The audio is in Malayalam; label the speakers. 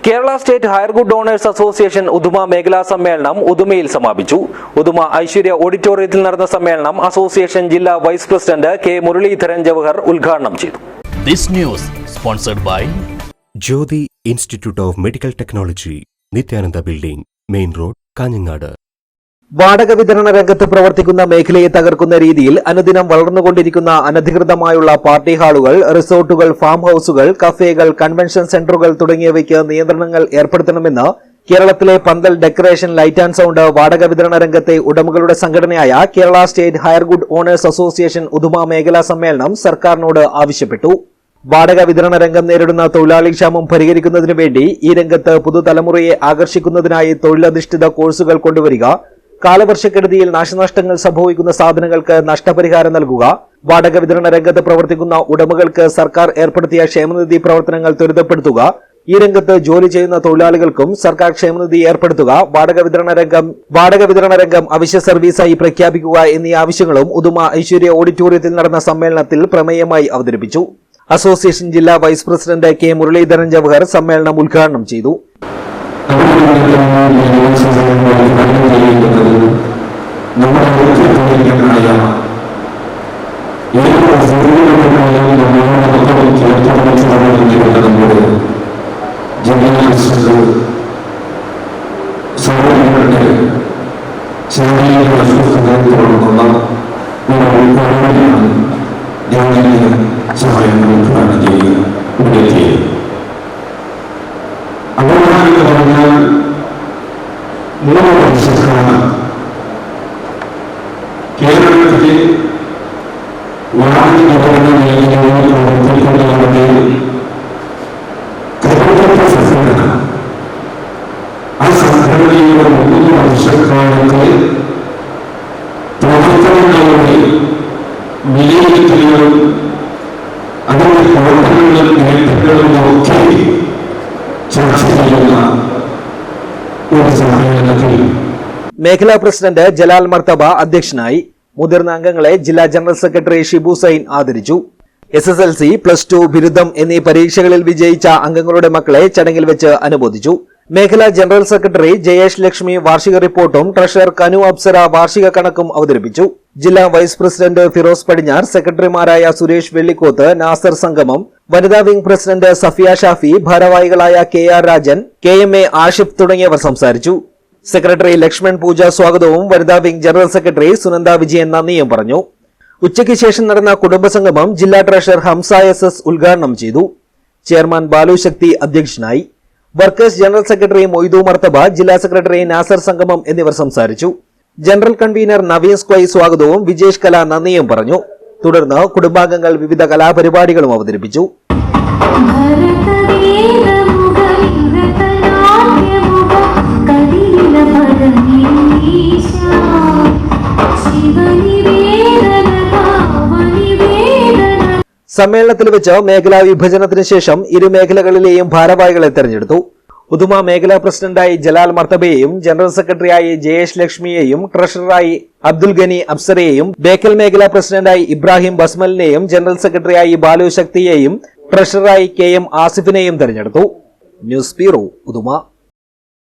Speaker 1: Kerala state hire good owners association Uduma മേഖലാ സമ്മേളനം ഉദുമയിൽ സമാപിച്ചു. ഉദുമ ഐശ്വര്യ ഓഡിറ്റോറിയത്തിൽ നടന്ന സമ്മേളനം അസോസിയേഷൻ ജില്ലാ vice president K Muraleedharan Jawahar ഉദ്ഘാടനം ചെയ്തു.
Speaker 2: This news sponsored by
Speaker 3: Jyoti Institute of Medical Technology, Nityananda Building, Main Road, Kanhangad.
Speaker 1: വാടക വിതരണ രംഗത്ത് പ്രവർത്തിക്കുന്ന മേഖലയെ തകർക്കുന്ന രീതിയിൽ അനുദിനം വളർന്നുകൊണ്ടിരിക്കുന്ന അനധികൃതമായുള്ള പാർട്ടി ഹാളുകൾ, റിസോർട്ടുകൾ, ഫാം ഹൌസുകൾ, കഫേകൾ, കൺവെൻഷൻ സെന്ററുകൾ തുടങ്ങിയവയ്ക്ക് നിയന്ത്രണങ്ങൾ ഏർപ്പെടുത്തണമെന്ന് കേരളത്തിലെ പന്തൽ, ഡെക്കറേഷൻ, ലൈറ്റ് ആൻഡ് സൗണ്ട് വാടക വിതരണ രംഗത്തെ ഉടമകളുടെ സംഘടനയായ Kerala state hire good owners association Uduma മേഖലാ സമ്മേളനം സർക്കാരിനോട് ആവശ്യപ്പെട്ടു. വാടക വിതരണ രംഗം നേരിടുന്ന തൊഴിലാളി ക്ഷാമം പരിഹരിക്കുന്നതിനു വേണ്ടി ഈ രംഗത്ത് പുതുതലമുറയെ ആകർഷിക്കുന്നതിനായി തൊഴിലധിഷ്ഠിത കോഴ്സുകൾ കൊണ്ടുവരിക, കാലവർഷക്കെടുതിയിൽ നാശനഷ്ടങ്ങൾ സംഭവിക്കുന്ന സ്ഥാപനങ്ങൾക്ക് നഷ്ടപരിഹാരം നൽകുക, വാടക വിതരണ രംഗത്ത് പ്രവർത്തിക്കുന്ന ഉടമകൾക്ക് സർക്കാർ ഏർപ്പെടുത്തിയ ക്ഷേമനിധി പ്രവർത്തനങ്ങൾ ത്വരിതപ്പെടുത്തുക, ഈ രംഗത്ത് ജോലി ചെയ്യുന്ന തൊഴിലാളികൾക്കും സർക്കാർ ക്ഷേമനിധി ഏർപ്പെടുത്തുക, വാടക വിതരണ രംഗം അവശ്യ സർവീസായി പ്രഖ്യാപിക്കുക എന്നീ ആവശ്യങ്ങളും ഉദുമ ഐശ്വര്യ ഓഡിറ്റോറിയത്തിൽ നടന്ന സമ്മേളനത്തിൽ പ്രമേയമായി അവതരിപ്പിച്ചു. അസോസിയേഷൻ ജില്ലാ vice president K Muraleedharan Jawahar സമ്മേളനം ഉദ്ഘാടനം ചെയ്തു.
Speaker 4: കേരളത്തിലെ വാടക വിതരണ മേഖലയിൽ പ്രവർത്തിക്കുന്നവരുടെ കരുത്തപ്പെട്ട സംഘടന, ആ സംഘടനയുടെ 3 വർഷക്കാലത്തെ പ്രവർത്തനങ്ങളുടെ വിലയിരുത്തലുകളും അതിന്റെ പ്രവർത്തനങ്ങളും നേട്ടങ്ങളും ഒക്കെ ചർച്ച ചെയ്യുന്ന ഒരു സമ്മേളനത്തിൽ
Speaker 1: മേഖലാ പ്രസിഡന്റ് ജലാൽ മർത്തബ അധ്യക്ഷനായി. മുതിർന്ന അംഗങ്ങളെ ജില്ലാ ജനറൽ സെക്രട്ടറി ഷിബു സൈൻ ആദരിച്ചു. SSLC, +2, ബിരുദം എന്നീ പരീക്ഷകളിൽ വിജയിച്ച അംഗങ്ങളുടെ മക്കളെ ചടങ്ങിൽ വെച്ച് അനുമോദിച്ചു. മേഖലാ ജനറൽ സെക്രട്ടറി ജയേഷ് ലക്ഷ്മി വാർഷിക റിപ്പോർട്ടും ട്രഷറർ കനു അപ്സര വാർഷിക കണക്കും അവതരിപ്പിച്ചു. ജില്ലാ വൈസ് പ്രസിഡന്റ് ഫിറോസ് പടിഞ്ഞാർ, സെക്രട്ടറിമാരായ സുരേഷ് വെള്ളിക്കോത്ത്, നാസർ സംഗമം, വനിതാ വിംഗ് പ്രസിഡന്റ് സഫിയ ഷാഫി, ഭാരവാഹികളായ KR രാജൻ, KMA ആഷിഫ് തുടങ്ങിയവർ സംസാരിച്ചു. സെക്രട്ടറി ലക്ഷ്മൺ പൂജ സ്വാഗതവും വനിതാ wing general secretary Sunanda Vijayan നന്ദിയും പറഞ്ഞു. ഉച്ചയ്ക്ക് ശേഷം നടന്ന കുടുംബസംഗമം ജില്ലാ ട്രഷറർ ഹംസ SS ഉദ്ഘാടനം ചെയ്തു. ചെയർമാൻ ബാലു ശക്തി അധ്യക്ഷനായി. വർക്കേഴ്സ് ജനറൽ സെക്രട്ടറി മൊയ്തു മർത്തബ, ജില്ലാ സെക്രട്ടറി നാസർ സംഗമം എന്നിവർ സംസാരിച്ചു. ജനറൽ കൺവീനർ നവീൻ സ്ക്വൈ സ്വാഗതവും വിജേഷ് കല നന്ദിയും പറഞ്ഞു. തുടർന്ന് കുടുംബാംഗങ്ങൾ വിവിധ കലാപരിപാടികളും അവതരിപ്പിച്ചു. സമ്മേളനത്തിൽ വെച്ച് മേഖലാ വിഭജനത്തിന് ശേഷം ഇരു മേഖലകളിലെയും ഭാരവാഹികളെ തെരഞ്ഞെടുത്തു. ഉദുമ മേഖലാ പ്രസിഡന്റായി ജലാൽ മർത്തബയെയും ജനറൽ സെക്രട്ടറിയായി ജയേഷ് ലക്ഷ്മിയെയും ട്രഷററായി അബ്ദുൽ ഗനി അബ്സറയെയും ബേക്കൽ മേഖലാ പ്രസിഡന്റായി ഇബ്രാഹിം ബസ്മലിനെയും ജനറൽ സെക്രട്ടറിയായി ബാലു ശക്തിയെയും ട്രഷററായി KM ആസിഫിനെയും തെരഞ്ഞെടുത്തു. News bureau, Uduma.